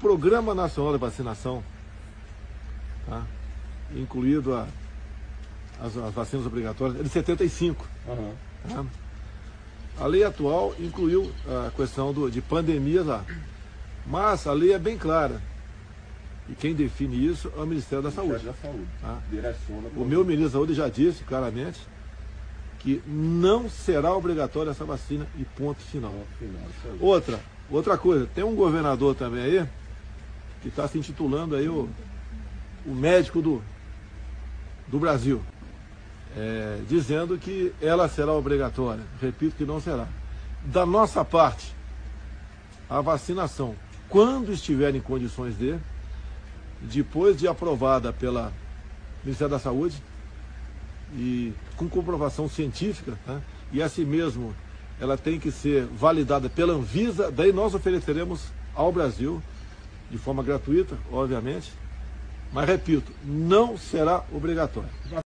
Programa Nacional de Vacinação, tá? Incluído as vacinas obrigatórias, é de 75. Tá? A lei atual incluiu a questão de pandemias lá. Mas a lei é bem clara. E quem define isso é o Ministério da Saúde. Tá? O meu ministro da Saúde já disse claramente que não será obrigatória essa vacina e ponto final. Outra coisa, tem um governador também aí que está se intitulando aí o médico do Brasil, dizendo que ela será obrigatória. Repito que não será. Da nossa parte, a vacinação, quando estiver em condições depois de aprovada pela Ministério da Saúde e com comprovação científica, tá? E assim mesmo ela tem que ser validada pela Anvisa, daí nós ofereceremos ao Brasil de forma gratuita, obviamente, mas repito, não será obrigatório.